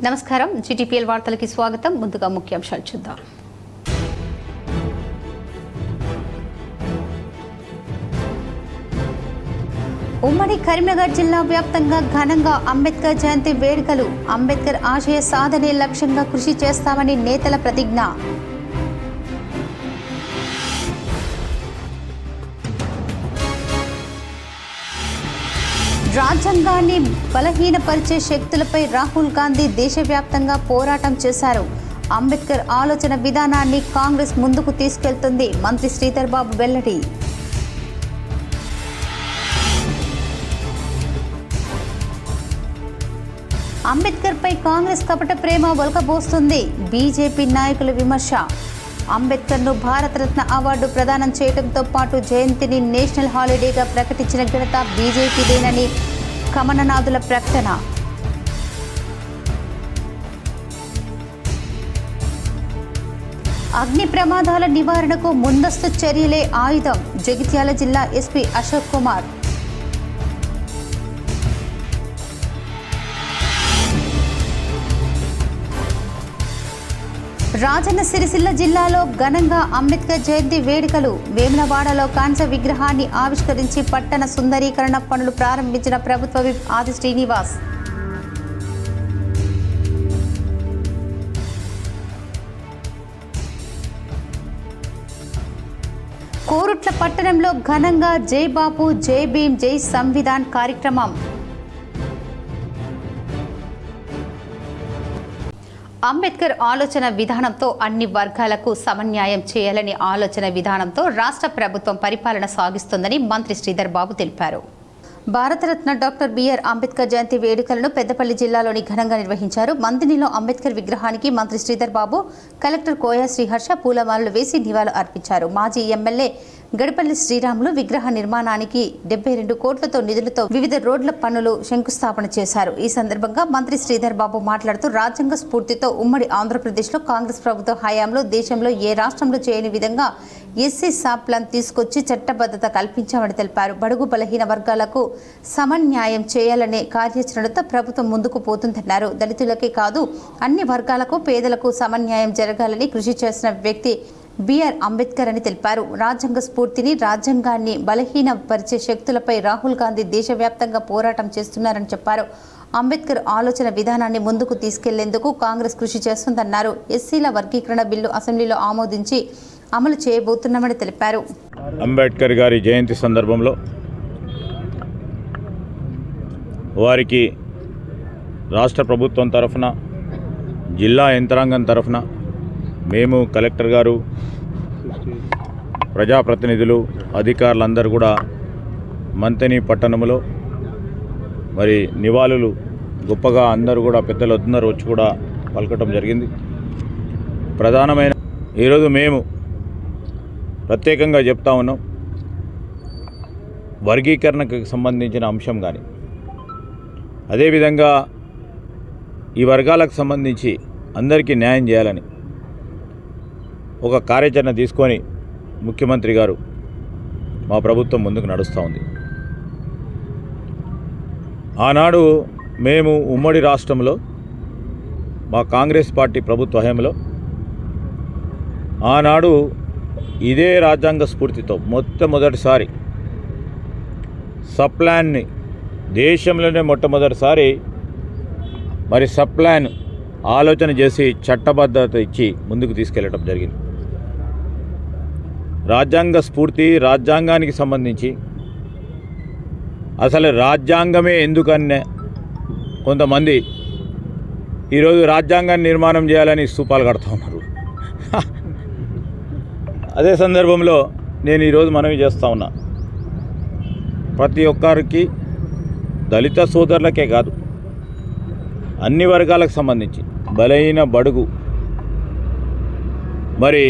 నమస్కారం జీటీపీఎల్ వార్తలకి స్వాగతం. ముందుగా ముఖ్యాంశాలు చూద్దాం. ఉమ్మడి కరీంనగర్ జిల్లా వ్యాప్తంగా ఘనంగా అంబేద్కర్ జయంతి వేడుకలు. అంబేద్కర్ ఆశయ సాధనే లక్ష్యంగా కృషి చేస్తామని నేతల ప్రతిజ్ఞ. రాజ్యాంగాన్ని బలహీనపరిచే శక్తులపై రాహుల్ గాంధీ దేశవ్యాప్తంగా పోరాటం చేశారు. అంబేద్కర్ ఆలోచన విధానాన్ని కాంగ్రెస్ ముందుకు తీసుకెళ్తుంది. మంత్రి శ్రీధర్ బాబు వెల్లడి. అంబేద్కర్పై కాంగ్రెస్ కపట ప్రేమ ఒలకబోస్తుంది. బీజేపీ నాయకుల విమర్శ. అంబేద్కర్ను భారతరత్న అవార్డు ప్రదానం చేయడంతో పాటు జయంతిని నేషనల్ హాలిడేగా ప్రకటించిన ఘనత బీజేపీదేనని కమలనాథుల ప్రకటన. అగ్ని ప్రమాదాల నివారణకు ముందస్తు చర్యలే ఆయుధం. జగిత్యాల జిల్లా ఎస్పీ అశోక్ కుమార్. రాజన్న సిరిసిల్ల జిల్లాలో ఘనంగా అంబేద్కర్ జయంతి వేడుకలు. వేములవాడలో కాంస్య విగ్రహాన్ని ఆవిష్కరించి పట్టణ సుందరీకరణ పనులు ప్రారంభించిన ప్రభుత్వ విప్ ఆది శ్రీనివాస్. కోరుట్ల పట్టణంలో ఘనంగా జై బాపు జై భీమ్ జై సంవిధాన్ కార్యక్రమం. అంబేద్కర్ ఆలోచన విధానంతో అన్ని వర్గాలకు సమన్యాయం చేయాలని ఆలోచన విధానంతో రాష్ట్ర ప్రభుత్వం పరిపాలన సాగిస్తోందని మంత్రి శ్రీధర్ బాబు తెలిపారు. భారతరత్న డాక్టర్ బిఆర్ అంబేద్కర్ జయంతి వేడుకలను పెద్దపల్లి జిల్లాలోని ఘనంగా నిర్వహించారు. మందినిలో అంబేద్కర్ విగ్రహానికి మంత్రి శ్రీధర్ బాబు, కలెక్టర్ కోయా శ్రీహర్ష పూలమాలలు వేసి నివాళులు అర్పించారు. మాజీ ఎమ్మెల్యే గడిపల్లి శ్రీరాములు విగ్రహ నిర్మాణానికి 72 కోట్లతో నిధులతో వివిధ రోడ్ల పనులు శంకుస్థాపన చేశారు. ఈ సందర్భంగా మంత్రి శ్రీధర్ బాబు మాట్లాడుతూ రాజ్యాంగ స్ఫూర్తితో ఉమ్మడి ఆంధ్రప్రదేశ్లో కాంగ్రెస్ ప్రభుత్వ హయాంలో దేశంలో ఏ రాష్ట్రంలో చేయని విధంగా ఎస్సీ సాప్ ప్లాన్ తీసుకొచ్చి చట్టబద్ధత కల్పించామని తెలిపారు. బడుగు బలహీన వర్గాలకు సమన్యాయం చేయాలనే కార్యాచరణతో ప్రభుత్వం ముందుకు పోతుందన్నారు. దళితులకే కాదు అన్ని వర్గాలకు పేదలకు సమన్యాయం జరగాలని కృషి చేసిన వ్యక్తి బిఆర్ అంబేద్కర్ అని తెలిపారు. రాజ్యాంగ స్ఫూర్తిని, రాజ్యాంగాన్ని బలహీనపరిచే శక్తులపై రాహుల్ గాంధీ దేశవ్యాప్తంగా పోరాటం చేస్తున్నారని చెప్పారు. అంబేద్కర్ ఆలోచన విధానాన్ని ముందుకు తీసుకెళ్లేందుకు కాంగ్రెస్ కృషి చేస్తుందన్నారు. ఎస్సీల వర్గీకరణ బిల్లు అసెంబ్లీలో ఆమోదించి అమలు చేయబోతున్నామని తెలిపారు. అంబేద్కర్ గారి జయంతి సందర్భంలో వారికి రాష్ట్ర ప్రభుత్వం తరఫున, జిల్లా యంత్రాంగం తరఫున మేము, కలెక్టర్ గారు, ప్రజాప్రతినిధులు, అధికారులందరూ కూడా మంతని పట్టణంలో మరి నివాళులు గొప్పగా అందరూ కూడా పెద్దలందరూ వచ్చి కూడా పలకటం జరిగింది. ప్రధానమైన ఈరోజు మేము ప్రత్యేకంగా చెప్తా ఉన్నాం, వర్గీకరణకు సంబంధించిన అంశం కానీ, అదేవిధంగా ఈ వర్గాలకు సంబంధించి అందరికీ న్యాయం చేయాలని ఒక కార్యాచరణ తీసుకొని ముఖ్యమంత్రి గారు మా ప్రభుత్వం ముందుకు నడుస్తూ ఉంది. ఆనాడు మేము ఉమ్మడి రాష్ట్రంలో మా కాంగ్రెస్ పార్టీ ప్రభుత్వ హయాంలో ఆనాడు ఇదే రాజ్యాంగ స్ఫూర్తితో మొట్టమొదటిసారి సప్లాన్ని దేశంలోనే మొట్టమొదటిసారి మరి సప్లాన్ ఆలోచన చేసి చట్టబద్ధత ఇచ్చి ముందుకు తీసుకెళ్ళటం జరిగింది. రాజ్యాంగ స్ఫూర్తి, రాజ్యాంగానికి సంబంధించి అసలు రాజ్యాంగమే ఎందుకనే కొంతమంది ఈరోజు రాజ్యాంగాన్ని నిర్మాణం చేయాలని స్తూపాలు కడుతూ ఉన్నారు. అదే సందర్భంలో నేను ఈరోజు మనవి చేస్తూ ఉన్నా, ప్రతి ఒక్కరికి, దళిత సోదరులకే కాదు అన్ని వర్గాలకు సంబంధించి, బలహీన బడుగు మరి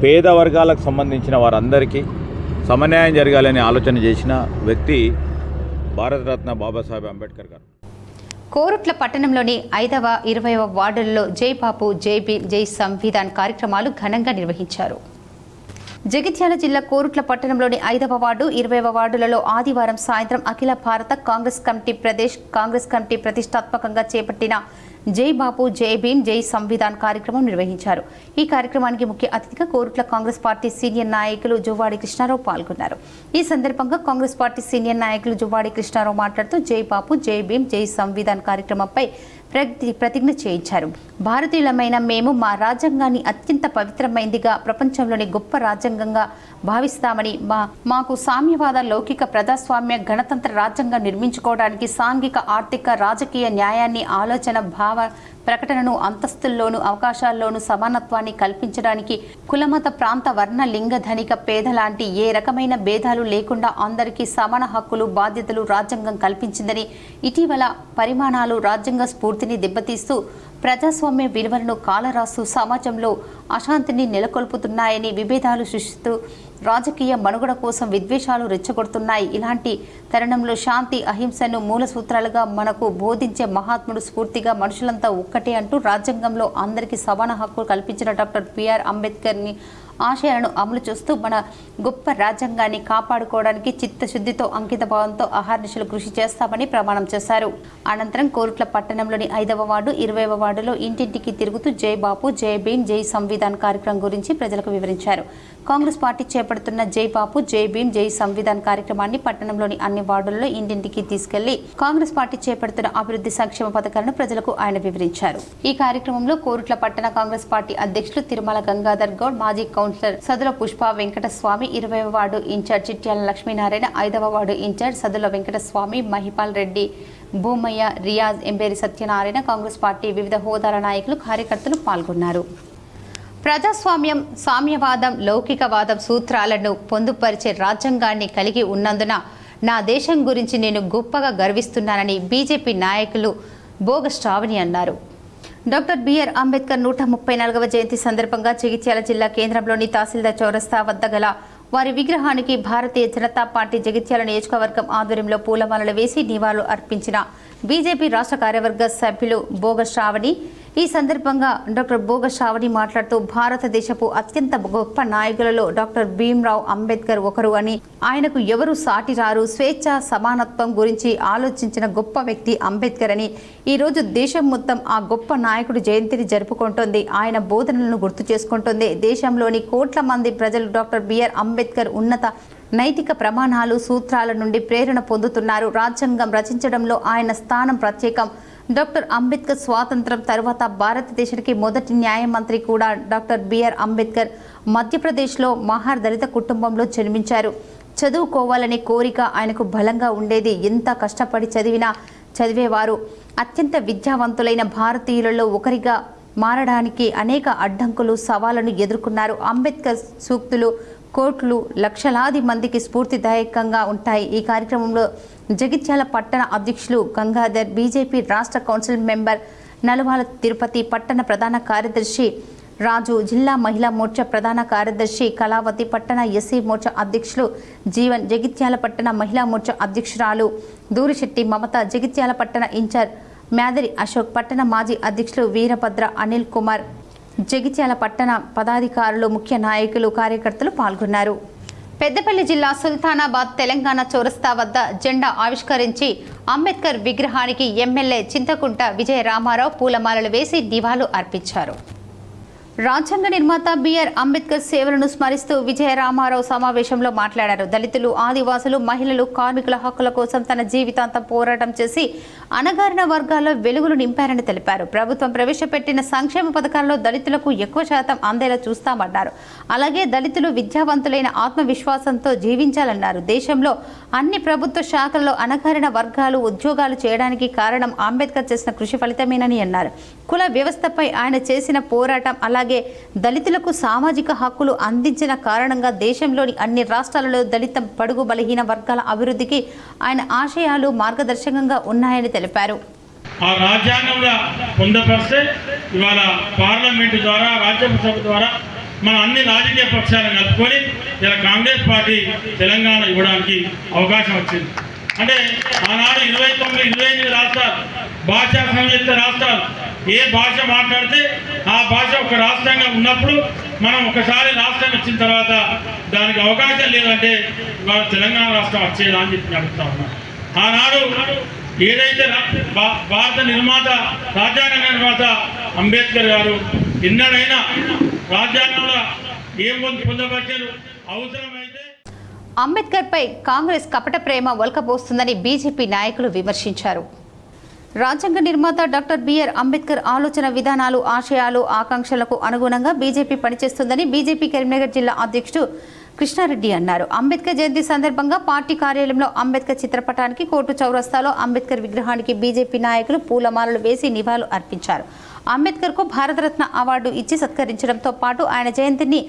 పేద వర్గాలకు సంబంధించిన వారందరికీ సమన్యాయం జరగాలని ఆలోచన చేసిన వ్యక్తి భారతరత్న బాబాసాహెబ్ అంబేద్కర్ గారు. కోరుట్ల పట్టణంలోని 5వ, 20వ వార్డులలో జై బాపు జై భీమ్ జై సంవిధాన్ కార్యక్రమాలు ఘనంగా నిర్వహించారు. జగిత్యాల జిల్లా కోరుట్ల పట్టణంలోని 5వ వార్డు 20వ వార్డులలో ఆదివారం సాయంత్రం అఖిల భారత కాంగ్రెస్ కమిటీ ప్రదేశ్ కాంగ్రెస్ కమిటీ ప్రతిష్టాత్మకంగా చేపట్టిన జై బాపు జై భీమ్ జై సంవిధాన్ కార్యక్రమం నిర్వహించారు. ఈ కార్యక్రమానికి ముఖ్య అతిథిగా కోరుట్ల కాంగ్రెస్ పార్టీ సీనియర్ నాయకులు జువ్వాడి కృష్ణారావు పాల్గొన్నారు. ఈ సందర్భంగా కాంగ్రెస్ పార్టీ సీనియర్ నాయకులు జువ్వాడి కృష్ణారావు మాట్లాడుతూ జై బాపు జై భీమ్ జై సంవిధాన్ కార్యక్రమంపై ప్రతిజ్ఞ చేయించారు. భారతీయులమైన మేము మా రాజ్యాంగాన్ని అత్యంత పవిత్రమైనదిగా, ప్రపంచంలోని గొప్ప రాజ్యాంగంగా భావిస్తామని, మాకు సామ్యవాద, లౌకిక, ప్రజాస్వామ్య, గణతంత్ర రాజ్యాంగం నిర్మించుకోవడానికి సాంఘిక, ఆర్థిక, రాజకీయ న్యాయాన్ని, ఆలోచన, భావ ప్రకటనను, అంతస్తుల్లోనూ అవకాశాల్లోనూ సమానత్వాన్ని కల్పించడానికి, కులమత, ప్రాంత, వర్ణ, లింగ, ధనిక, పేద లాంటి ఏ రకమైన భేదాలు లేకుండా అందరికీ సమాన హక్కులు, బాధ్యతలు రాజ్యాంగం కల్పించిందని, ఇటీవల పరిమాణాలు రాజ్యాంగ స్ఫూర్తిని దెబ్బతీస్తూ ప్రజాస్వామ్య విలువలను కాలరాస్తూ సమాజంలో అశాంతిని నెలకొల్పుతున్నాయని, విభేదాలు సృష్టిస్తూ రాజకీయ మనుగడ కోసం విద్వేషాలు రెచ్చగొడుతున్నాయి. ఇలాంటి తరుణంలో శాంతి, అహింసను మూల సూత్రాలుగా మనకు బోధించే మహాత్ముడు స్ఫూర్తిగా మనుషులంతా ఒక్కటే అంటూ రాజ్యాంగంలో అందరికీ సమాన హక్కులు కల్పించిన డాక్టర్ బిఆర్ అంబేద్కర్ని ఆశయాలను అమలు చేస్తూ మన గొప్ప రాజ్యాంగాన్ని కాపాడుకోవడానికి చిత్తశుద్ధితో, అంకిత భావంతో అహర్నిశలు కృషి చేస్తామని ప్రమాణం చేశారు. అనంతరం కోరుట్ల పట్టణంలోని 5వ వార్డు, 20వ వార్డులో ఇంటింటికి తిరుగుతూ జై బాపు జై భీమ్ జై సంవిధాన్ కార్యక్రమం గురించి ప్రజలకు వివరించారు. కాంగ్రెస్ పార్టీ చేపడుతున్న జై బాపు జై భీమ్ జై సంవిధాన్ కార్యక్రమాన్ని పట్టణంలోని అన్ని వార్డుల్లో ఇంటింటికి తీసుకెళ్లి కాంగ్రెస్ పార్టీ చేపడుతున్న అభివృద్ధి సంక్షేమ పథకాలను ప్రజలకు ఆయన వివరించారు. ఈ కార్యక్రమంలో కోరుట్ల పట్టణ కాంగ్రెస్ పార్టీ అధ్యక్షులు తిరుమల గంగాధర్ గౌడ్, మాజీ కౌన్సిలర్ సదుల పుష్ప వెంకటస్వామి, 20వ వార్డు ఇన్ఛార్జ్ చిట్యాల లక్ష్మీనారాయణ, 5వ వార్డు ఇన్ఛార్జ్ సదుల వెంకటస్వామి, మహిపాల్ రెడ్డి, భూమయ్య, రియాజ్, ఎంబేరి సత్యనారాయణ, కాంగ్రెస్ పార్టీ వివిధ హోదాల నాయకులు, కార్యకర్తలు పాల్గొన్నారు. ప్రజాస్వామ్యం, సామ్యవాదం, లౌకికవాదం సూత్రాలను పొందుపరిచే రాజ్యాంగాన్ని కలిగి ఉన్నందున నా దేశం గురించి నేను గొప్పగా గర్విస్తున్నానని బీజేపీ నాయకులు బోగ శ్రావణి అన్నారు. డాక్టర్ బిఆర్ అంబేద్కర్ 134వ జయంతి సందర్భంగా జగిత్యాల జిల్లా కేంద్రంలోని తహసీల్దార్ చౌరస్తా వద్ద గల వారి విగ్రహానికి భారతీయ జనతా పార్టీ జగిత్యాల నియోజకవర్గం ఆధ్వర్యంలో పూలమాలలు వేసి నివాళులు అర్పించిన బీజేపీ రాష్ట్ర కార్యవర్గ సభ్యులు బోగ శ్రావణి. ఈ సందర్భంగా డాక్టర్ బోగ శ్రావణి మాట్లాడుతూ భారతదేశపు అత్యంత గొప్ప నాయకులలో డాక్టర్ భీమ్రావ్ అంబేద్కర్ ఒకరు అని, ఆయనకు ఎవరు సాటి రారు, స్వేచ్ఛ, సమానత్వం గురించి ఆలోచించిన గొప్ప వ్యక్తి అంబేద్కర్ అని, ఈరోజు దేశం మొత్తం ఆ గొప్ప నాయకుడి జయంతిని జరుపుకుంటోంది, ఆయన బోధనలను గుర్తు చేసుకుంటుంది. దేశంలోని కోట్ల మంది ప్రజలు డాక్టర్ బిఆర్ అంబేద్కర్ ఉన్నత నైతిక ప్రమాణాలు, సూత్రాల నుండి ప్రేరణ పొందుతున్నారు. రాజ్యాంగం రచించడంలో ఆయన స్థానం ప్రత్యేకం. డాక్టర్ అంబేద్కర్ స్వాతంత్రం తర్వాత భారతదేశానికి మొదటి న్యాయమంత్రి కూడా డాక్టర్ బిఆర్ అంబేద్కర్ మధ్యప్రదేశ్లో మహార్ దళిత కుటుంబంలో జన్మించారు. చదువుకోవాలనే కోరిక ఆయనకు బలంగా ఉండేది. ఎంత కష్టపడి చదివేవారు. అత్యంత విద్యావంతులైన భారతీయులలో ఒకరిగా మారడానికి అనేక అడ్డంకులు, సవాళ్లను ఎదుర్కొన్నారు. అంబేద్కర్ సూక్తులు కోట్లు లక్షలాది మందికి స్ఫూర్తిదాయకంగా ఉంటాయి. ఈ కార్యక్రమంలో జగిత్యాల పట్టణ అధ్యక్షులు గంగాధర్, బీజేపీ రాష్ట్ర కౌన్సిల్ మెంబర్ నలువాల తిరుపతి, పట్టణ ప్రధాన కార్యదర్శి రాజు, జిల్లా మహిళా మోర్చా ప్రధాన కార్యదర్శి కళావతి, పట్టణ ఎస్సీ మోర్చా అధ్యక్షులు జీవన్, జగిత్యాల పట్టణ మహిళా మోర్చా అధ్యక్షురాలు దూరిశెట్టి మమత, జగిత్యాల పట్టణ ఇన్ఛార్జ్ మ్యాదరి అశోక్, పట్టణ మాజీ అధ్యక్షులు వీరభద్ర, అనిల్ కుమార్, జగిత్యాల పట్టణ పదాధికారులు, ముఖ్య నాయకులు, కార్యకర్తలు పాల్గొన్నారు. పెద్దపల్లి జిల్లా సుల్తానాబాద్ తెలంగాణ చౌరస్తా వద్ద జెండా ఆవిష్కరించి అంబేద్కర్ విగ్రహానికి ఎమ్మెల్యే చింతకుంట విజయ రామారావు పూలమాలలు వేసి నివాళులు అర్పించారు. రాజ్యాంగ నిర్మాత బిఆర్ అంబేద్కర్ సేవలను స్మరిస్తూ విజయ రామారావు సమావేశంలో మాట్లాడారు. దళితులు, ఆదివాసులు, మహిళలు, కార్మికుల హక్కుల కోసం తన జీవితాంతం పోరాటం చేసి అణగారిన వర్గాల్లో వెలుగులు నింపారని తెలిపారు. ప్రభుత్వం ప్రవేశపెట్టిన సంక్షేమ పథకాల్లో దళితులకు ఎక్కువ శాతం అందేలా చూస్తామన్నారు. అలాగే దళితులు విద్యావంతులైన ఆత్మవిశ్వాసంతో జీవించాలన్నారు. దేశంలో అన్ని ప్రభుత్వ శాఖల్లో అణగారిన వర్గాలు ఉద్యోగాలు చేయడానికి కారణం అంబేద్కర్ చేసిన కృషి ఫలితమేనని అన్నారు. కుల వ్యవస్థపై ఆయన చేసిన పోరాటం, అలాగే దళితులకు సామాజిక హక్కులు అందించిన కారణంగా దేశంలోని అన్ని రాష్ట్రాలలో దళిత, బడుగు, బలహీన వర్గాల అభివృద్ధికి ఆయన ఆశయాలు మార్గదర్శకంగా ఉన్నాయని తెలిపారు. ఆ రాజ్యాంగంలో పొందపరిస్తే ఇవాళ పార్లమెంటు ద్వారా, రాజ్యసభ ద్వారా మన అన్ని రాజకీయ పక్షాలను కలుపుకొని ఇలా కాంగ్రెస్ పార్టీ తెలంగాణ ఇవ్వడానికి అవకాశం వచ్చింది. అంటే ఆనాడు 29-28 రాష్ట్రాలు, భాషా సంయుక్త రాష్ట్రాలు, ఏ భాష మాట్లాడితే ఆ భాష ఒక రాష్ట్రంగా ఉన్నప్పుడు మనం ఒకసారి రాష్ట్రం వచ్చిన తర్వాత దానికి అవకాశం లేదంటే ఇవాళ తెలంగాణ రాష్ట్రం వచ్చేదా అని చెప్పి అడుగుతా ఉన్నాం. ఆనాడు ఏదైతే భారత నిర్మాత రాజ్యాంగ నిర్మాత అంబేద్కర్ గారు ఎన్నడైనా రాజ్యాంగంలో ఏం పొందపరిచారు అవసరమైతే. అంబేద్కర్ పై కాంగ్రెస్ కపట ప్రేమ ఒలకబోస్తుందని బీజేపీ నాయకులు విమర్శించారు. రాజ్యాంగ నిర్మాత డాక్టర్ బిఆర్ అంబేద్కర్ ఆలోచన విధానాలు, ఆశయాలు, ఆకాంక్షలకు అనుగుణంగా బీజేపీ పనిచేస్తుందని బీజేపీ కరీంనగర్ జిల్లా అధ్యక్షుడు కృష్ణారెడ్డి అన్నారు. అంబేద్కర్ జయంతి సందర్భంగా పార్టీ కార్యాలయంలో అంబేద్కర్ చిత్రపటానికి, కోర్టు చౌరస్తాలో అంబేద్కర్ విగ్రహానికి బీజేపీ నాయకులు పూలమాలలు వేసి నివాళులు అర్పించారు. అంబేద్కర్కు భారతరత్న అవార్డు ఇచ్చి సత్కరించడంతో పాటు ఆయన జయంతిని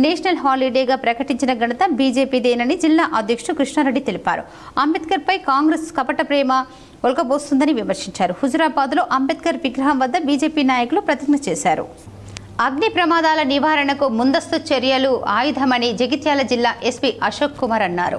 నేషనల్ హాలిడేగా ప్రకటించిన ఘనత బీజేపీదేనని జిల్లా అధ్యక్షుడు కృష్ణారెడ్డి తెలిపారు. అంబేద్కర్పై కాంగ్రెస్ కపట ప్రేమ ఒలకబోస్తుందని విమర్శించారు. హుజురాబాద్లో అంబేద్కర్ విగ్రహం వద్ద బీజేపీ నాయకులు ప్రతిజ్ఞ చేశారు. అగ్ని ప్రమాదాల నివారణకు ముందస్తు చర్యలు ఆయుధమని జగిత్యాల జిల్లా ఎస్పీ అశోక్ కుమార్ అన్నారు.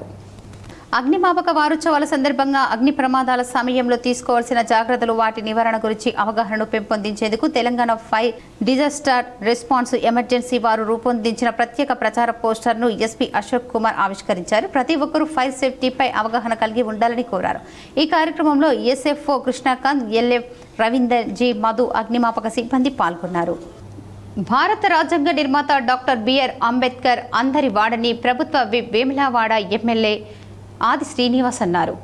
అగ్నిమాపక వారోత్సవాల సందర్భంగా అగ్ని ప్రమాదాల సమయంలో తీసుకోవాల్సిన జాగ్రత్తలు, వాటి నివారణ గురించి అవగాహనను పెంపొందించేందుకు Telangana fire disaster response emergency వారు రూపొందించిన ప్రత్యేక ప్రచార పోస్టర్ను ఎస్పీ అశోక్ కుమార్ ఆవిష్కరించారు. ప్రతి ఒక్కరూ ఫైర్ సేఫ్టీపై అవగాహన కలిగి ఉండాలని కోరారు. ఈ కార్యక్రమంలో SFO Krishnakant, LF Ravinder, G Madhu, అగ్నిమాపక సిబ్బంది పాల్గొన్నారు. భారత రాజ్యాంగ నిర్మాత డాక్టర్ బిఆర్ అంబేద్కర్ అందరి వాడని ప్రభుత్వ విప్ వేములవాడ ఎమ్మెల్యే ఆది శ్రీనివాస్ అన్నారు.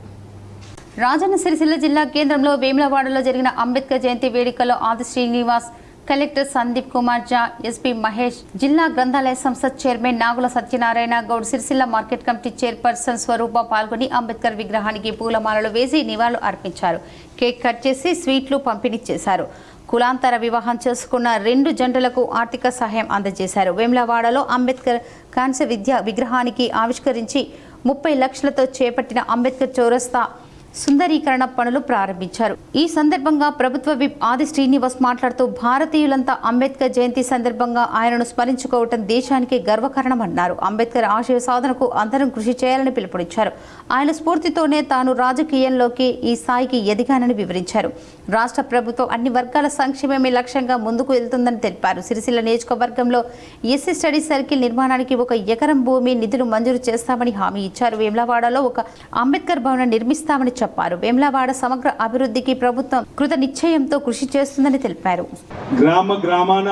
రాజన్న సిరిసిల్ల జిల్లా కేంద్రంలో వేములవాడలో జరిగిన అంబేద్కర్ జయంతి వేడుకలో ఆది శ్రీనివాస్, కలెక్టర్ సందీప్ కుమార్ జా, ఎస్పీ మహేష్, జిల్లా గ్రంథాలయ సంస్థ chairman Nagula Satyanarayana Goud, Sircilla market committee chairperson Swarupa పాల్గొని అంబేద్కర్ విగ్రహానికి పూలమాలలు వేసి నివాళులు అర్పించారు. కేక్ కట్ చేసి స్వీట్లు పంపిణీ చేశారు. కులాంతర వివాహం చేసుకున్న 2 జంటలకు ఆర్థిక సహాయం అందజేశారు. వేములవాడలో అంబేద్కర్ కాంస్య విద్యా విగ్రహానికి ఆవిష్కరించి 30 లక్షలతో చేపట్టిన అంబేద్కర్ చౌరస్తా సుందరీకరణ పనులు ప్రారంభించారు. ఈ సందర్భంగా ప్రభుత్వ విప్ ఆది శ్రీనివాస్ మాట్లాడుతూ భారతీయులంతా అంబేద్కర్ జయంతి సందర్భంగా ఆయనను స్మరించుకోవటం దేశానికి గర్వకారణమన్నారు. అంబేద్కర్ ఆశయ సాధనకు అందరం కృషి చేయాలని పిలుపునిచ్చారు. ఆయన స్ఫూర్తితోనే తాను రాజకీయంలోకి ఈ స్థాయికి ఎదిగానని వివరించారు. రాష్ట్ర ప్రభుత్వం అన్ని వర్గాల సంక్షేమమే లక్ష్యంగా ముందుకు వెళ్తుందని తెలిపారు. సిరిసిల్ల నియోజకవర్గంలో ఎస్సీ స్టడీ సర్కిల్ నిర్మాణానికి 1 ఎకరం భూమి నిధులు మంజూరు చేస్తామని హామీ ఇచ్చారు. వేములవాడలో ఒక అంబేద్కర్ భవనం నిర్మిస్తామని చెప్పారు. వేములవాడ సమగ్ర అభివృద్ధికి ప్రభుత్వం కృత నిశ్చయంతో కృషి చేస్తుందని తెలిపారు. గ్రామాన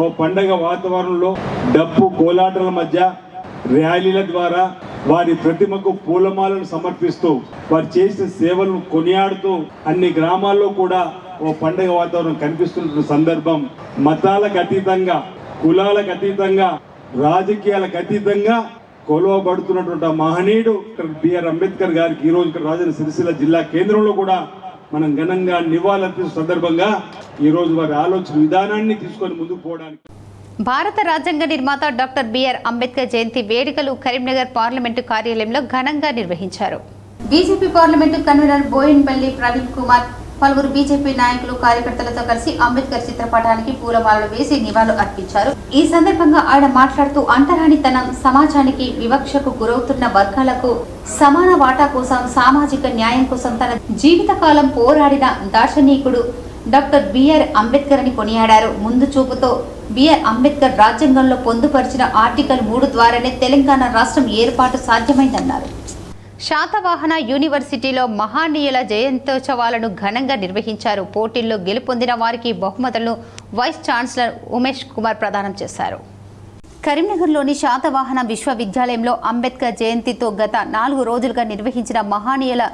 ఓ పండగ వాతావరణంలో డప్పు కోలాటల మధ్య ర్యాలీల ద్వారా వారి ప్రతిమకు పూలమాలను సమర్పిస్తూ వారు చేసిన సేవలను కొనియాడుతూ అన్ని గ్రామాల్లో కూడా ఓ పండగ వాతావరణం కనిపిస్తున్న సందర్భం. మతాలకు అతీతంగా, కులాలకు అతీతంగా, రాజకీయాలకు అతీతంగా కొలువబడుతున్నటువంటి మహనీయుడు బిఆర్ అంబేద్కర్ గారికి ఈ రోజు రాజన్న సిరిసిల్ల జిల్లా కేంద్రంలో కూడా మనం ఘనంగా నివాళులర్పించిన సందర్భంగా ఈ రోజు వారి ఆలోచన విధానాన్ని తీసుకొని ముందుకు పోవడానికి భారత రాజ్యాంగ నిర్మాత డాక్టర్ బిఆర్ అంబేద్కర్ జయంతి వేడుకలు కరీంనగర్ పార్లమెంటు కార్యాలయంలో ఘనంగా నిర్వహించారు. BJP parliament convener Boinpally Praveen Kumar, పలువురు బీజేపీ నాయకులు, కార్యకర్తలతో కలిసి అంబేద్కర్ చిత్రపటానికి పూలమాలలు వేసి నివాళులు అర్పించారు. ఈ సందర్భంగా ఆయన మాట్లాడుతూ అంటరానితనం, సమాజానికి వివక్షకు గురవుతున్న వర్గాలకు సమాన వాటా కోసం, సామాజిక న్యాయం కోసం తన జీవితకాలం పోరాడిన దార్శనికుడు డాక్టర్ బిఆర్ అంబేద్కర్ అని కొనియాడారు. ముందు చూపుతో బిఆర్ అంబేద్కర్ రాజ్యాంగంలో పొందుపరిచిన ఆర్టికల్ 3 ద్వారానే తెలంగాణ రాష్ట్రం ఏర్పాటు సాధ్యమైందన్నారు. శాతవాహన యూనివర్సిటీలో మహానీయుల జయంతోత్సవాలను ఘనంగా నిర్వహించారు. పోటీల్లో గెలుపొందిన వారికి బహుమతులను వైస్ ఛాన్సలర్ ఉమేష్ కుమార్ ప్రదానం చేశారు. కరీంనగర్లోని శాతవాహన విశ్వవిద్యాలయంలో అంబేద్కర్ జయంతితో గత 4 రోజులుగా నిర్వహించిన మహానీయుల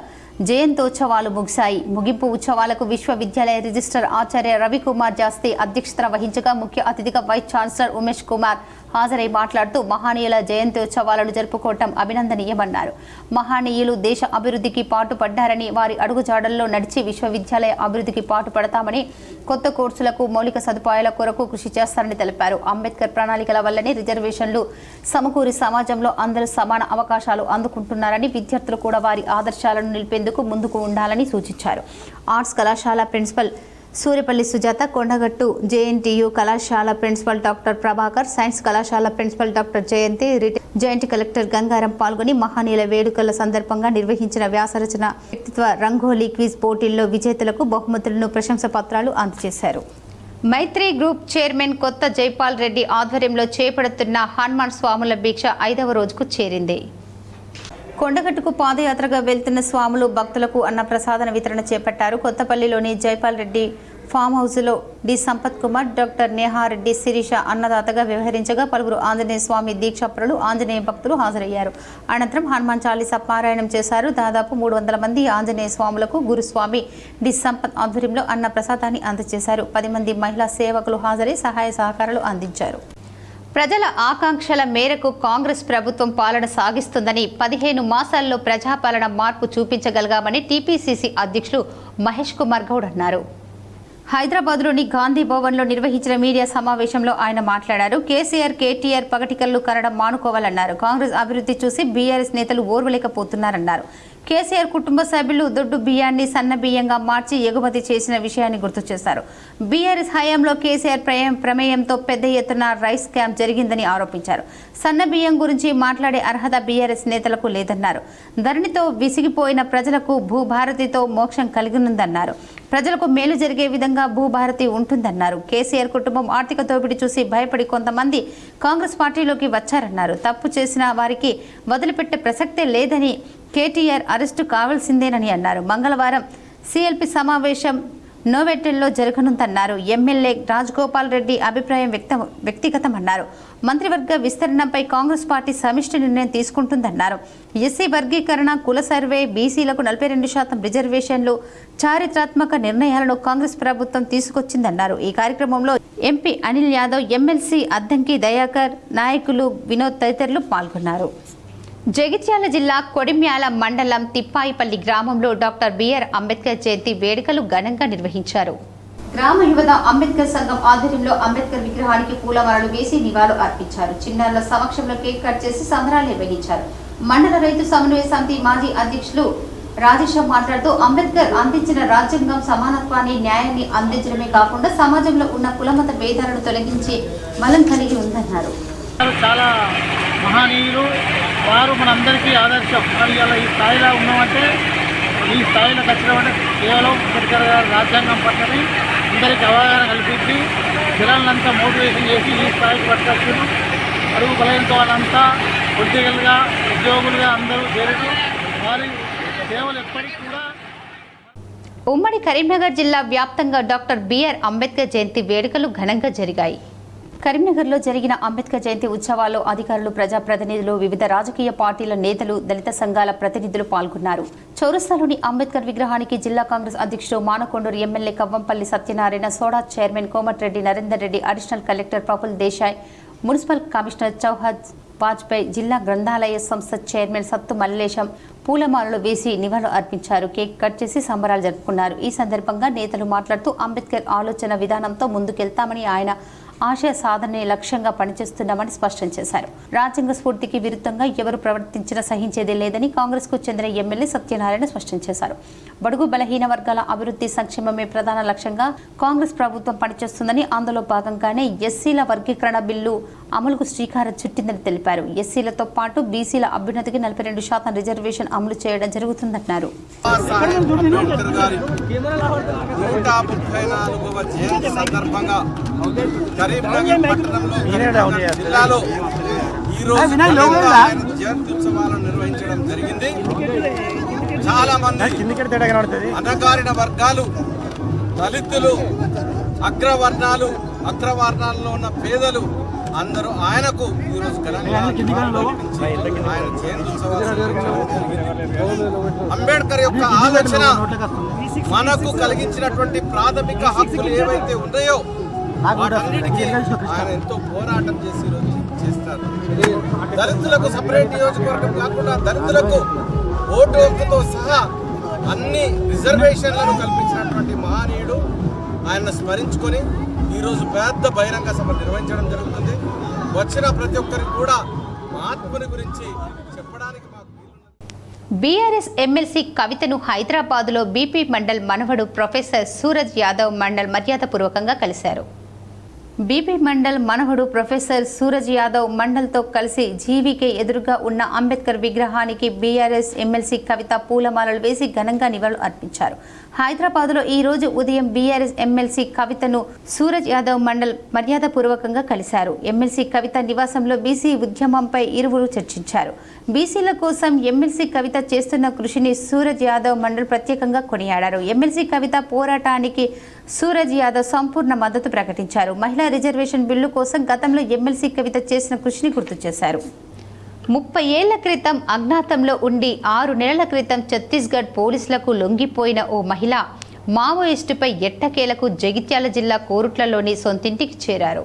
జయంతోత్సవాలు ముగిశాయి. ముగింపు ఉత్సవాలకు విశ్వవిద్యాలయ రిజిస్ట్రార్ ఆచార్య రవికుమార్ జాస్తి అధ్యక్షతన వహించగా ముఖ్య అతిథిగా వైస్ ఛాన్సలర్ ఉమేష్ కుమార్ హాజరై మాట్లాడుతూ మహానీయుల జయంతోత్సవాలను జరుపుకోవటం అభినందనీయమన్నారు. మహానీయులు దేశ అభివృద్ధికి పాటుపడ్డారని, వారి అడుగుజాడల్లో నడిచి విశ్వవిద్యాలయ అభివృద్ధికి పాటుపడతామని, కొత్త కోర్సులకు మౌలిక సదుపాయాల కొరకు కృషి చేస్తారని తెలిపారు. అంబేద్కర్ ప్రణాళికల వల్లనే రిజర్వేషన్లు సమకూరి సమాజంలో అందరూ సమాన అవకాశాలు అందుకుంటున్నారని, విద్యార్థులు కూడా వారి ఆదర్శాలను నిలిపేందుకు ముందుకు ఉండాలని సూచించారు. ఆర్ట్స్ కళాశాల ప్రిన్సిపల్ సూర్యపల్లి సుజాత, కొండగట్టు జేఎన్టీయూ కళాశాల ప్రిన్సిపల్ డాక్టర్ ప్రభాకర్, సైన్స్ కళాశాల ప్రిన్సిపల్ డాక్టర్ జయంతి, జాయింట్ కలెక్టర్ గంగారం పాల్గొని మహానీయుల వేడుకల సందర్భంగా నిర్వహించిన వ్యాసరచన, వ్యక్తిత్వ రంగోలీ క్విజ్ పోటీల్లో విజేతలకు బహుమతులను, ప్రశంస పత్రాలు అందజేశారు. మైత్రి గ్రూప్ చైర్మన్ కొత్త జైపాల్ రెడ్డి ఆధ్వర్యంలో చేపడుతున్న హనుమాన్ స్వాముల భిక్ష 5వ రోజుకు చేరింది. కొండగట్టుకు పాదయాత్రగా వెళ్తున్న స్వాములు భక్తులకు అన్నప్రసాదన వితరణ చేపట్టారు. కొత్తపల్లిలోని జైపాల్ రెడ్డి ఫామ్ హౌస్లో డి సంపత్ కుమార్, డాక్టర్ నేహారెడ్డి శిరీష అన్నదాతగా వ్యవహరించగా పలువురు ఆంజనేయ స్వామి దీక్షాపరులు, ఆంజనేయ భక్తులు హాజరయ్యారు. అనంతరం హనుమాన్ చాలీసా పారాయణం చేశారు. దాదాపు 300 మంది ఆంజనేయ స్వాములకు గురుస్వామి డి సంపత్ ఆధ్వర్యంలో అన్న ప్రసాదాన్ని అందజేశారు. 10 మంది మహిళా సేవకులు హాజరై సహాయ సహకారాలు అందించారు. ప్రజల ఆకాంక్షల మేరకు కాంగ్రెస్ ప్రభుత్వం పాలన సాగిస్తుందని 15 మాసాల్లో ప్రజాపాలన మార్పు చూపించగలిగామని టీపీసీసీ అధ్యక్షులు మహేష్ కుమార్ గౌడ్ అన్నారు. హైదరాబాద్లోని గాంధీ భవన్లో నిర్వహించిన మీడియా సమావేశంలో ఆయన మాట్లాడారు. కేసీఆర్, కేటీఆర్ పగటికల్లు కనడం మానుకోవాలన్నారు. కాంగ్రెస్ అభివృద్ధి చూసి బీఆర్ఎస్ నేతలు ఓర్వలేకపోతున్నారన్నారు. కేసీఆర్ కుటుంబ సభ్యులు దొడ్డు బియ్యాన్ని సన్న బియ్యంగా మార్చి ఎగుమతి చేసిన విషయాన్ని గుర్తు చేశారు. బీఆర్ఎస్ హయాంలో కేసీఆర్ ప్రమేయంతో పెద్ద ఎత్తున రైస్ క్యాంప్ జరిగిందని ఆరోపించారు. సన్న బియ్యం గురించి మాట్లాడే అర్హత బీఆర్ఎస్ నేతలకు లేదన్నారు. ధరణితో విసిగిపోయిన ప్రజలకు భూభారతితో మోక్షం కలిగినుందన్నారు. ప్రజలకు మేలు జరిగే విధంగా భూభారతి ఉంటుందన్నారు. కేసీఆర్ కుటుంబం ఆర్థిక దోపిడీ చూసి భయపడి కొంతమంది కాంగ్రెస్ పార్టీలోకి వచ్చారన్నారు. తప్పు చేసిన వారికి వదిలిపెట్టే ప్రసక్తే లేదని, కేటీఆర్ అరెస్టు కావాల్సిందేనని అన్నారు. మంగళవారం సీఎల్పీ సమావేశం నోవెటెల్లో జరగనుందన్నారు. ఎమ్మెల్యే రాజగోపాల్ రెడ్డి అభిప్రాయం వ్యక్తిగతమన్నారు. మంత్రివర్గ విస్తరణపై కాంగ్రెస్ పార్టీ సమిష్టి నిర్ణయం తీసుకుంటుందన్నారు. ఎస్సీ వర్గీకరణ, కుల సర్వే, బీసీలకు 42% రిజర్వేషన్లు, చారిత్రాత్మక నిర్ణయాలను కాంగ్రెస్ ప్రభుత్వం తీసుకొచ్చిందన్నారు. ఈ కార్యక్రమంలో ఎంపీ అనిల్ యాదవ్, ఎమ్మెల్సీ అద్దంకి దయాకర్, నాయకులు వినోద్ తదితరులు పాల్గొన్నారు. జగిత్యాల జిల్లా కొడిమ్యాల మండలం తిప్పాయిపల్లి గ్రామంలో డాక్టర్ బిఆర్ అంబేద్కర్ జయంతి వేడుకలు ఘనంగా నిర్వహించారు. గ్రామ యువత అంబేద్కర్ సంఘం ఆధ్వర్యంలో అంబేద్కర్ విగ్రహానికి పూలమాలలు వేసి నివాళులు అర్పించారు. చిన్నారుల సమక్షంలో కేక్ కట్ చేసి సంబరాలు నిర్వహించారు. మండల రైతు సమన్వయ సమితి మాజీ అధ్యక్షులు రాజేష్ మాట్లాడుతూ అంబేద్కర్ అందించిన రాజ్యాంగం సమానత్వాన్ని, న్యాయాన్ని అందించడమే కాకుండా సమాజంలో ఉన్న కులమత భేదాలను తొలగించి బలం కలిగి ఉందన్నారు. చాలా మహనీయులు వారు మనందరికీ ఆదర్శం. మరి ఇలా ఈ స్థాయిలో ఉన్నామంటే, ఈ స్థాయిలో ఖచ్చితంగా కేవలం అంబేద్కర్ గారి రాజ్యాంగం పట్లని అందరికీ అవగాహన కల్పించి జనాలంతా మోటివేషన్ చేసి ఈ స్థాయికి పట్టుకొచ్చారు. అడుగు బలైన వాళ్ళంతా పొలిటికల్గా, ఉద్యోగులుగా అందరూ చేరుతూ వారి సేవలు ఎప్పటికీ కూడా. ఉమ్మడి కరీంనగర్ జిల్లా వ్యాప్తంగా డాక్టర్ బిఆర్ అంబేద్కర్ జయంతి వేడుకలు ఘనంగా జరిగాయి. కరీంనగర్లో జరిగిన అంబేద్కర్ జయంతి ఉత్సవాల్లో అధికారులు, ప్రజాప్రతినిధులు, వివిధ రాజకీయ పార్టీల నేతలు, దళిత సంఘాల ప్రతినిధులు పాల్గొన్నారు. చౌరస్తాలోని అంబేద్కర్ విగ్రహానికి జిల్లా కాంగ్రెస్ అధ్యక్షుడు Manakondur MLA Kavvampalli Satyanarayana, SUDA chairman Komatireddy Narender Reddy, additional collector Praful Desai, municipal commissioner Chahat Bajpai, జిల్లా గ్రంథాలయ సంస్థ చైర్మన్ సత్తు మల్లేశం పూలమాలలు వేసి నివాళులు అర్పించారు. కేక్ కట్ చేసి సంబరాలు జరుపుకున్నారు. ఈ సందర్భంగా నేతలు మాట్లాడుతూ అంబేద్కర్ ఆలోచన విధానంతో ముందుకెళ్తామని, ఆయన ఆశయ సాధనే లక్ష్యంగా పనిచేస్తున్నామని స్పష్టం చేశారు. రాజ్యాంగ స్ఫూర్తికి విరుద్ధంగా ఎవరు ప్రవర్తించినా సహించేదే లేదని కాంగ్రెస్కు చెందిన ఎమ్మెల్యే సత్యనారాయణ స్పష్టం చేశారు. బడుగు బలహీన వర్గాల అభివృద్ధి, సంక్షేమమే ప్రధాన లక్ష్యంగా కాంగ్రెస్ ప్రభుత్వం పనిచేస్తుందని, అందులో భాగంగానే ఎస్సీల వర్గీకరణ బిల్లు అమలుకు శ్రీకారం చుట్టిందని తెలిపారు. ఎస్సీలతో పాటు బీసీల అభ్యున్నతికి 42% రిజర్వేషన్ అమలు చేయడం జరుగుతుందన్నారు. జిల్లాలో ఈరోజు జయంతి ఉత్సవాలను నిర్వహించడం జరిగింది. చాలా మంది అణగారిన వర్గాలు, దళితులు, అగ్రవర్ణాల్లో ఉన్న పేదలు అందరూ ఆయనకు ఈరోజు ఆయన జయంతి ఉత్సవాలు నిర్వహించడం జరిగింది. అంబేద్కర్ యొక్క ఆలోచన మనకు కలిగించినటువంటి ప్రాథమిక హక్కులు ఏవైతే ఉన్నాయో వాటన్నిటికీ ఆయన ఎంతో పోరాటం చేసి చేస్తారు. దళితులకు సపరేట్ నియోజకవర్గం కాకుండా దళితులకు ఓటు హక్కుతో సహా అన్ని రిజర్వేషన్లను కల్పించినటువంటి మహనీయుడు. ఆయన స్మరించుకొని ఈరోజు పెద్ద బహిరంగ సభ నిర్వహించడం జరుగుతుంది. వచ్చిన ప్రతి ఒక్కరికి కూడా మహాత్ముని గురించి చెప్పడానికి మాకు బీఆర్ఎస్ ఎమ్మెల్సీ కవితను హైదరాబాద్లో బీపీ మండల్ మనవడు ప్రొఫెసర్ సూరజ్ యాదవ్ మండల్ మర్యాదపూర్వకంగా కలిశారు. బీపీ మండల్ మనవడు ప్రొఫెసర్ సూరజ్ యాదవ్ మండల్తో కలిసి జీవీకే ఎదురుగా ఉన్న అంబేద్కర్ విగ్రహానికి బీఆర్ఎస్ ఎమ్మెల్సీ కవిత పూలమాలలు వేసి ఘనంగా నివాళులు అర్పించారు. హైదరాబాద్లో ఈ రోజు ఉదయం బీఆర్ఎస్ ఎమ్మెల్సీ కవితను సూరజ్ యాదవ్ మండల్ మర్యాదపూర్వకంగా కలిశారు. ఎమ్మెల్సీ కవిత నివాసంలో బీసీ ఉద్యమంపై ఇరువురు చర్చించారు. బీసీల కోసం ఎమ్మెల్సీ కవిత చేస్తున్న కృషిని సూరజ్ యాదవ్ మండల్ ప్రత్యేకంగా కొనియాడారు. ఎమ్మెల్సీ కవిత పోరాటానికి సూరజ్ యాదవ్ సంపూర్ణ మద్దతు ప్రకటించారు. మహిళా రిజర్వేషన్ బిల్లు కోసం గతంలో ఎమ్మెల్సీ కవిత చేసిన కృషిని గుర్తు చేశారు. 30 ఏళ్ల క్రితం అజ్ఞాతంలో ఉండి 6 నెలల క్రితం ఛత్తీస్గఢ్ పోలీసులకు లొంగిపోయిన ఓ మహిళ మావోయిస్టుపై ఎట్టకేలకు జగిత్యాల జిల్లా కోరుట్లలోని సొంతింటికి చేరారు.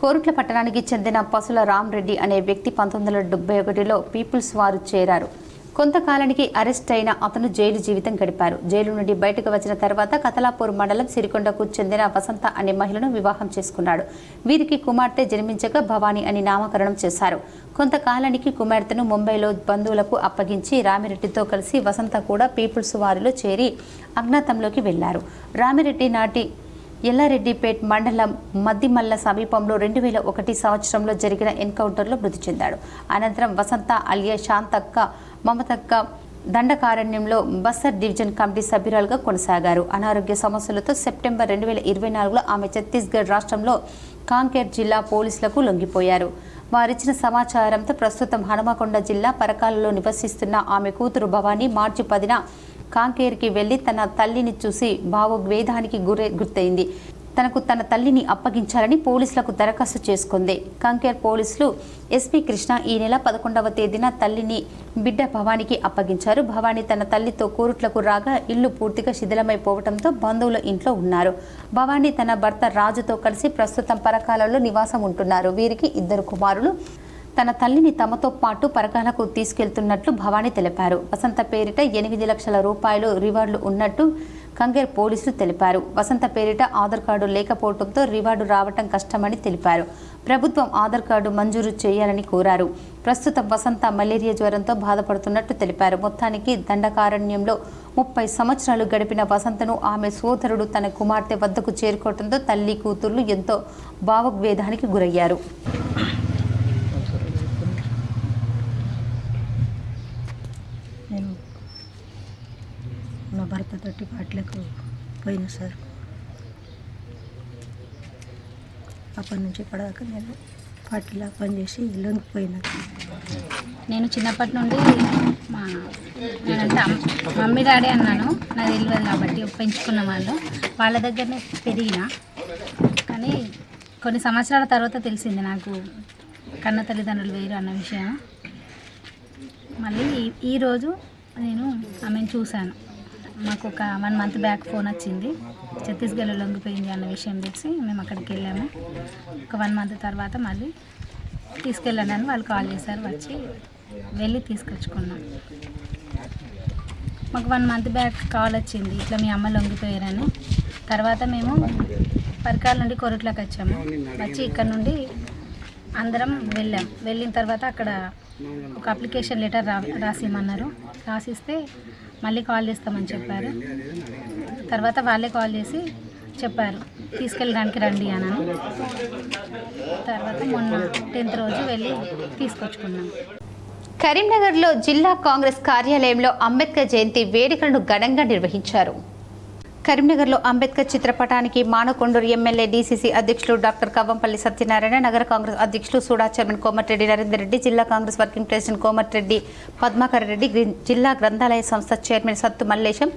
కోరుట్ల పట్టణానికి చెందిన పసుల రామరెడ్డి అనే వ్యక్తి 1971లో పీపుల్స్ వారు చేరారు. కొంతకాలానికి అరెస్ట్ అయిన అతను జైలు జీవితం గడిపారు. జైలు నుండి బయటకు వచ్చిన తర్వాత కతలాపూర్ మండలం సిరికొండకు చెందిన వసంత అనే మహిళను వివాహం చేసుకున్నాడు. వీరికి కుమార్తె జన్మించగా భవానీ అని నామకరణం చేశారు. కొంతకాలానికి కుమార్తెను ముంబైలో బంధువులకు అప్పగించి రామిరెడ్డితో కలిసి వసంత కూడా పీపుల్స్ వారిలో చేరి అజ్ఞాతంలోకి వెళ్లారు. రామిరెడ్డి నాటి ఎల్లారెడ్డిపేట్ మండలం మద్దిమల్ల సమీపంలో 2001 సంవత్సరంలో జరిగిన ఎన్కౌంటర్లో మృతి చెందాడు. అనంతరం వసంత అలియా శాంతక్క మమతక్క దండకారణ్యంలో బస్తర్ డివిజన్ కమిటీ సభ్యురాలుగా కొనసాగారు. అనారోగ్య సమస్యలతో సెప్టెంబర్ 2024లో ఆమె ఛత్తీస్గఢ్ రాష్ట్రంలో కాంకేర్ జిల్లా పోలీసులకు లొంగిపోయారు. వారిచ్చిన సమాచారంతో ప్రస్తుతం హనుమకొండ జిల్లా పరకాలలో నివసిస్తున్న ఆమె కూతురు భవానీ మార్చి 10న కాంకేర్కి వెళ్లి తన తల్లిని చూసి భావోద్వేగానికి గురైంది. తనకు తన తల్లిని అప్పగించాలని పోలీసులకు దరఖాస్తు చేసుకుంది. కాంకేర్ పోలీసులు ఎస్పీ కృష్ణ ఈ నెల 11వ తేదీన తల్లిని బిడ్డ భవానీకి అప్పగించారు. భవానీ తన తల్లితో కోరుట్లకు రాగా ఇల్లు పూర్తిగా శిథిలమైపోవడంతో బంధువుల ఇంట్లో ఉన్నారు. భవానీ తన భర్త రాజుతో కలిసి ప్రస్తుతం పరకాలలో నివాసం ఉంటున్నారు. వీరికి 2 కుమారులు. తన తల్లిని తమతో పాటు పరకాలకు తీసుకెళ్తున్నట్లు భవానీ తెలిపారు. వసంత పేరిట 8 లక్షల రూపాయలు రివార్డులు ఉన్నట్టు కంగేర్ పోలీసులు తెలిపారు. వసంత పేరిట ఆధార్ కార్డు లేకపోవడంతో రివార్డు రావటం కష్టమని తెలిపారు. ప్రభుత్వం ఆధార్ కార్డు మంజూరు చేయాలని కోరారు. ప్రస్తుతం వసంత మలేరియా జ్వరంతో బాధపడుతున్నట్టు తెలిపారు. మొత్తానికి దండకారణ్యంలో 30 సంవత్సరాలు గడిపిన వసంతను ఆమె సోదరుడు తన కుమార్తె వద్దకు చేరుకోవడంతో తల్లి కూతుర్లు ఎంతో భావోద్వేగానికి గురయ్యారు. మా భర్తతోటి పాటలకు పోయిన సార్. అప్పటి నుంచి ఇప్పటిదాకా నేను పాటలా పనిచేసి లొంగిపోయినా. నేను చిన్నప్పటి నుండి నేనంటే మమ్మీ డాడీ అన్నాను, నాకు తెలియదు కాబట్టి పెంచుకున్న వాళ్ళ దగ్గరనే పెరిగిన. కానీ కొన్ని సంవత్సరాల తర్వాత తెలిసింది నాకు కన్న తల్లిదండ్రులు వేరు అన్న విషయం. మళ్ళీ ఈరోజు నేను ఆమెను చూశాను. మాకు ఒక 1 మంత్ బ్యాక్ ఫోన్ వచ్చింది, ఛత్తీస్గఢ్లో లొంగిపోయింది అన్న విషయం తెలిసి మేము అక్కడికి వెళ్ళాము. ఒక 1 మంత్ తర్వాత మళ్ళీ తీసుకెళ్ళానని వాళ్ళు కాల్ చేశారు. వచ్చి వెళ్ళి తీసుకొచ్చుకున్నాం. మాకు 1 మంత్ బ్యాక్ కాల్ వచ్చింది, ఇట్లా మీ అమ్మ లొంగిపోయారని. తర్వాత మేము పరకాల నుండి కొరట్లోకి వచ్చాము. వచ్చి ఇక్కడ నుండి అందరం వెళ్ళాం. వెళ్ళిన తర్వాత అక్కడ ఒక అప్లికేషన్ లెటర్ రాసిమన్నారు. రాసిస్తే మళ్ళీ కాల్ చేస్తామని చెప్పారు. తర్వాత వాళ్ళే కాల్ చేసి చెప్పారు తీసుకెళ్ళడానికి రండి అని. తర్వాత మొన్న 10th రోజు వెళ్ళి తీసుకొచ్చుకున్నాం. కరీంనగర్లో జిల్లా కాంగ్రెస్ కార్యాలయంలో అంబేద్కర్ జయంతి వేడుకలను ఘనంగా నిర్వహించారు. కరీంనగర్లో అంబేద్కర్ చిత్రపటానికి మానకొండూరు ఎమ్మెల్యే డీసీసీ అధ్యక్షులు డాక్టర్ కవ్వంపల్లి సత్యనారాయణ, నగర కాంగ్రెస్ అధ్యక్షులు సూడా చైర్మన్ కోమటిరెడ్డి నరేందర్ రెడ్డి, జిల్లా కాంగ్రెస్ వర్కింగ్ ప్రెసిడెంట్ కోమటిరెడ్డి పద్మాకర్ రెడ్డి, జిల్లా గ్రంథాలయ సంస్థ చైర్మన్ సత్తు మల్లేశం,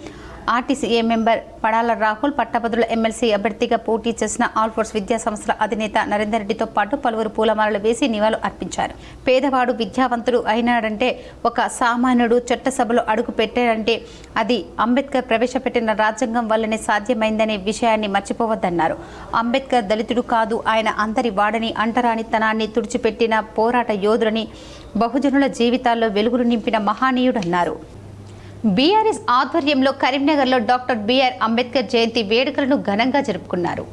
ఆర్టీసీఏ మెంబర్ పడాల రాహుల్, పట్టభద్రుల ఎమ్మెల్సీ అభ్యర్థిగా పోటీ చేసిన ఆల్ ఫోర్స్ విద్యా సంస్థల అధినేత నరేందర్ రెడ్డితో పాటు పలువురు పూలమాలలు వేసి నివాళులు అర్పించారు. పేదవాడు విద్యావంతుడు అయినాడంటే, ఒక సామాన్యుడు చట్టసభలో అడుగు పెట్టాడంటే అది అంబేద్కర్ ప్రవేశపెట్టిన రాజ్యాంగం వల్లనే సాధ్యమైందనే విషయాన్ని మర్చిపోవద్దన్నారు. అంబేద్కర్ దళితుడు కాదు, ఆయన అందరి వాడని, అంటరానితనాన్ని తుడిచిపెట్టిన పోరాట యోధులని, బహుజనుల జీవితాల్లో వెలుగులు నింపిన మహానీయుడన్నారు. బీఆర్ఎస్ ఆధ్వర్యంలో కరీంనగర్లో డాక్టర్ బిఆర్ అంబేద్కర్ జయంతి వేడుకలను ఘనంగా జరుపుకున్నారు.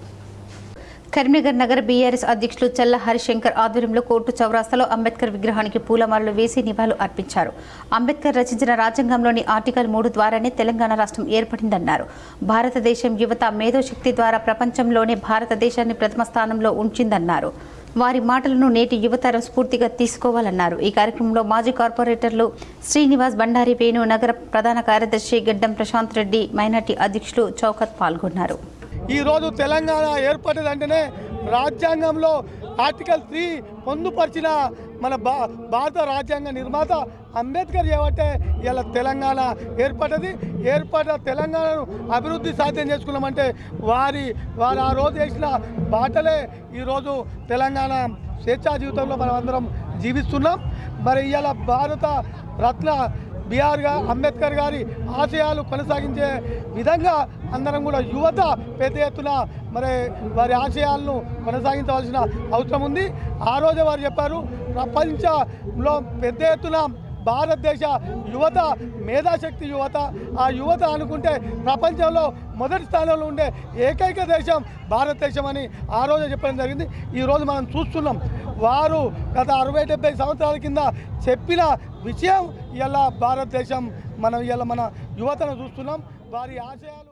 కరీంనగర్ నగర బీఆర్ఎస్ అధ్యక్షులు చల్ల హరిశంకర్ ఆధ్వర్యంలో కోర్టు చౌరాస్తాలో అంబేద్కర్ విగ్రహానికి పూలమాలలు వేసి నివాళులు అర్పించారు. అంబేద్కర్ రచించిన రాజ్యాంగంలోని ఆర్టికల్ 3 ద్వారానే తెలంగాణ రాష్ట్రం ఏర్పడిందన్నారు. భారతదేశం యువత మేధోశక్తి ద్వారా ప్రపంచంలోనే భారతదేశాన్ని ప్రథమ స్థానంలో ఉంచిందన్నారు. వారి మాటలను నేటి యువతరం స్ఫూర్తిగా తీసుకోవాలన్నారు. ఈ కార్యక్రమంలో మాజీ కార్పొరేటర్లు శ్రీనివాస్, బండారి వేణు, నగర ప్రధాన కార్యదర్శి గడ్డం ప్రశాంత్ రెడ్డి, మైనార్టీ అధ్యక్షులు చౌకత్ పాల్గొన్నారు. ఈరోజు తెలంగాణ ఏర్పడిందంటేనే రాజ్యాంగంలో ఆర్టికల్ 3 పొందుపరిచిన మన భారత రాజ్యాంగ నిర్మాత అంబేద్కర్ చేయబట్టే ఇలా తెలంగాణ ఏర్పడ్డ తెలంగాణను అభివృద్ధి సాధ్యం చేసుకున్నామంటే వారు ఆ రోజు వేసిన బాటలే ఈరోజు తెలంగాణ స్వేచ్ఛా జీవితంలో మనం అందరం జీవిస్తున్నాం. మరి ఇలా భారత రత్న బిఆర్గా అంబేద్కర్ గారి ఆశయాలు కొనసాగించే విధంగా అందరం కూడా యువత పెద్ద ఎత్తున మరి వారి ఆశయాలను కొనసాగించవలసిన అవసరం ఉంది. ఆ రోజే వారు చెప్పారు, ప్రపంచంలో పెద్ద ఎత్తున భారతదేశ యువత మేధాశక్తి యువత, ఆ యువత అనుకుంటే ప్రపంచంలో మొదటి స్థానంలో ఉండే ఏకైక దేశం భారతదేశం అని ఆ రోజే చెప్పడం జరిగింది. ఈరోజు మనం చూస్తున్నాం, వారు గత 60-70 సంవత్సరాల కింద చెప్పిన విషయం ఇలా భారతదేశం మన యువతను చూస్తున్నాం. వారి ఆశయాలు.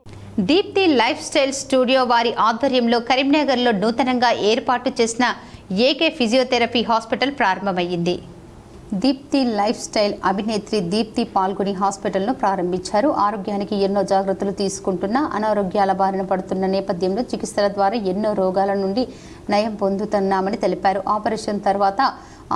దీప్తి లైఫ్ స్టైల్ స్టూడియో వారి ఆధ్వర్యంలో కరీంనగర్లో నూతనంగా ఏర్పాటు చేసిన ఏకే ఫిజియోథెరపీ హాస్పిటల్ ప్రారంభమైంది. దీప్తి లైఫ్ స్టైల్ అభినేత్రి దీప్తి పాల్గొని హాస్పిటల్ను ప్రారంభించారు. ఆరోగ్యానికి ఎన్నో జాగ్రత్తలు తీసుకుంటున్నా అనారోగ్యాల బారిన పడుతున్న నేపథ్యంలో చికిత్సల ద్వారా ఎన్నో రోగాల నుండి నయం పొందుతున్నామని తెలిపారు. ఆపరేషన్ తర్వాత,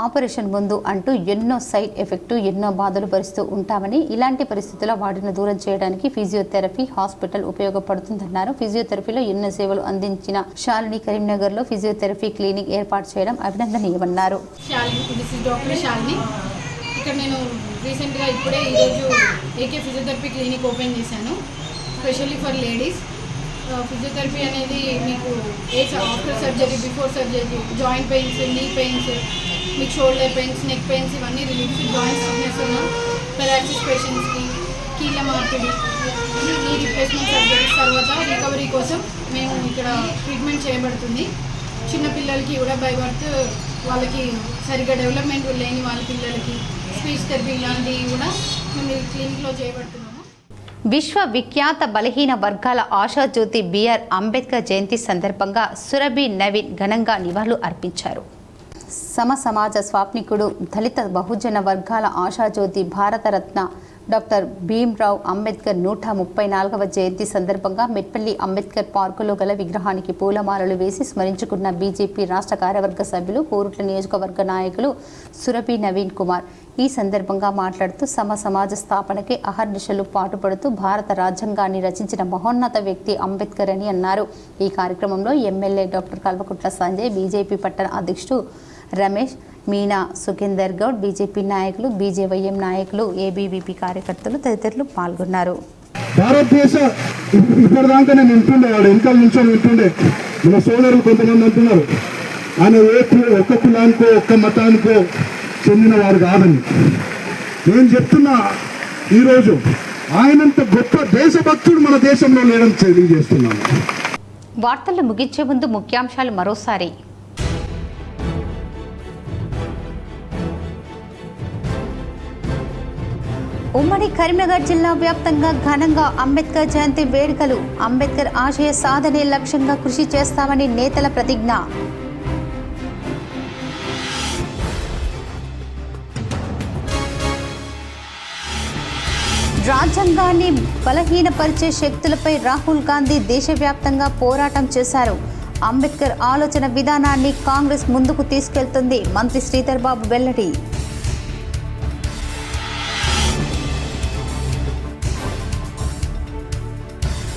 ఆపరేషన్ ముందు అంటూ ఎన్నో సైడ్ ఎఫెక్టు, ఎన్నో బాధలు భరిస్తూ ఉంటామని, ఇలాంటి పరిస్థితుల్లో వాటిని దూరం చేయడానికి ఫిజియోథెరపీ హాస్పిటల్ ఉపయోగపడుతుందన్నారు. ఫిజియోథెరపీలో ఎన్నో సేవలు అందించిన శాలిని కరీంనగర్లో ఫిజియోథెరపీ క్లినిక్ ఏర్పాటు చేయడం అభినందనీయమన్నారు. ఇక్కడ నేను రీసెంట్గా ఈరోజు ఏకే ఫిజియోథెరపీ క్లినిక్ ఓపెన్ చేశాను, స్పెషల్లీ ఫర్ లేడీస్. ఫిజియోథెరపీ అనేది మీకు after surgery, before surgery, joint pains, నీ పెయిన్స్, మీకు షోల్డర్ పెయిన్స్, నెక్ పెయిన్స్ ఇవన్నీ రిలీఫ్, జాయింట్ స్టిఫ్నెస్ ఉన్న పెరాలసిస్ పేషెంట్స్కి, కీళ్ళ మార్పిడి, నీ రిప్లేస్మెంట్ సర్జరీస్ తర్వాత రికవరీ కోసం మేము ఇక్కడ ట్రీట్మెంట్ చేయబడుతుంది. చిన్నపిల్లలకి కూడా బై బర్త్ వాళ్ళకి సరిగ్గా డెవలప్మెంట్ లేని వాళ్ళ పిల్లలకి స్పీచ్ థెరపీ ఇలాంటివి కూడా మేము ఈ క్లినిక్లో చేయబడుతున్నాము. విశ్వవిఖ్యాత బలహీన వర్గాల ఆశాజ్యోతి బిఆర్ అంబేద్కర్ జయంతి సందర్భంగా సురభి నవీన్ ఘనంగా నివాళులు అర్పించారు. సమాజ స్వాప్నికుడు, దళిత బహుజన వర్గాల ఆశాజ్యోతి, భారతరత్న డాక్టర్ భీమ్రావ్ అంబేద్కర్ 134వ జయంతి సందర్భంగా మెట్పల్లి అంబేద్కర్ పార్కులో గల విగ్రహానికి పూలమాలలు వేసి స్మరించుకున్న బీజేపీ రాష్ట్ర కార్యవర్గ సభ్యులు, కోరుట్ల నియోజకవర్గ నాయకులు సురభి నవీన్ కుమార్. ఈ సందర్భంగా మాట్లాడుతూ సమాజ స్థాపనకే అహర్నిశలు పాటుపడుతూ భారత రాజ్యాంగాన్ని రచించిన మహోన్నత వ్యక్తి అంబేద్కర్ అని అన్నారు. ఈ కార్యక్రమంలో MLA doctor Kalvakuntla Sanjay, BJP పట్టణ అధ్యక్షుడు రమేష్, మీనా, సుఖేందర్ గౌడ్, బీజేపీ నాయకులు, బీజేవైఎం నాయకులు, ఏబీవీపీ కార్యకర్తలు తదితరులు పాల్గొన్నారు. భారతదేశ ఇప్పటిదాకా నేను వింటుండే, వాడు వెనకాల నిల్చొని వింటుండే, మన సోదరులు కొంతమంది అంటున్నారు ఆయన ఒక్క కులానికో ఒక్క మతానికో చెందిన వారు కాదని. నేను చెప్తున్నా, ఈరోజు ఆయనంత గొప్ప దేశభక్తుడు మన దేశంలో లేదని తెలియజేస్తున్నాను. వార్తలు ముగించే ముందు ముఖ్యాంశాలు మరోసారి. ఉమ్మడి కరీంనగర్ జిల్లా వ్యాప్తంగా ఘనంగా అంబేద్కర్ జయంతి వేడుకలు. అంబేద్కర్ ఆశయ సాధనే లక్ష్యంగా కృషి చేస్తామని నేతల ప్రతిజ్ఞ. రాజ్యాంగాన్ని బలహీనపరిచే శక్తులపై రాహుల్ గాంధీ దేశవ్యాప్తంగా పోరాటం చేశారు. అంబేద్కర్ ఆలోచన విధానాన్ని కాంగ్రెస్ ముందుకు తీసుకెళ్తుంది. మంత్రి శ్రీధర్ బాబు వెల్లడి.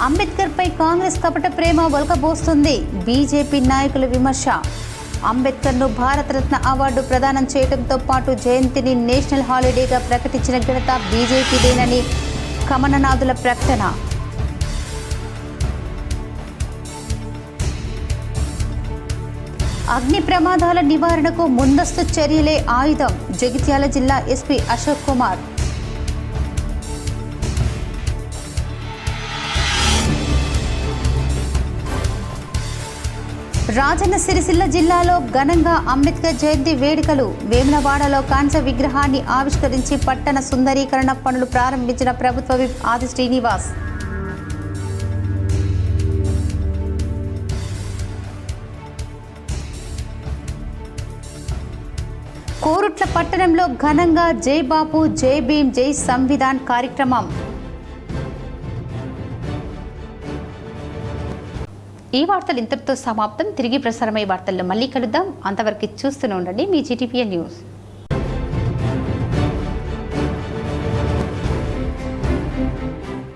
అంబేద్కర్పై కాంగ్రెస్ కపట ప్రేమ ఒలకబోస్తుంది. బీజేపీ నాయకుల విమర్శ. అంబేద్కర్ను భారతరత్న అవార్డు ప్రదానం చేయడంతో పాటు జయంతిని నేషనల్ హాలిడేగా ప్రకటించిన ఘనత బీజేపీదేనని కమలనాథుల ప్రకటన. అగ్ని ప్రమాదాల నివారణకు ముందస్తు చర్యలే ఆయుధం. జగిత్యాల జిల్లా ఎస్పీ అశోక్ కుమార్. రాజన్న సిరిసిల్ల జిల్లాలో ఘనంగా అంబేద్కర్ జయంతి వేడుకలు. వేములవాడలో కాంస్య విగ్రహాన్ని ఆవిష్కరించి పట్టణ సుందరీకరణ పనులు ప్రారంభించిన ప్రభుత్వ విప్ ఆది శ్రీనివాస్. కోరుట్ల పట్టణంలో ఘనంగా జై బాపు జై భీమ్ జై సంవిధాన్ కార్యక్రమం. ఈ వార్తలు ఇంతటితో సమాప్తం. తిరిగి ప్రసారమయ్యే వార్తల్లో మళ్ళీ కలుద్దాం. అంతవరకు చూస్తూనే ఉండండి మీ GTPN న్యూస్.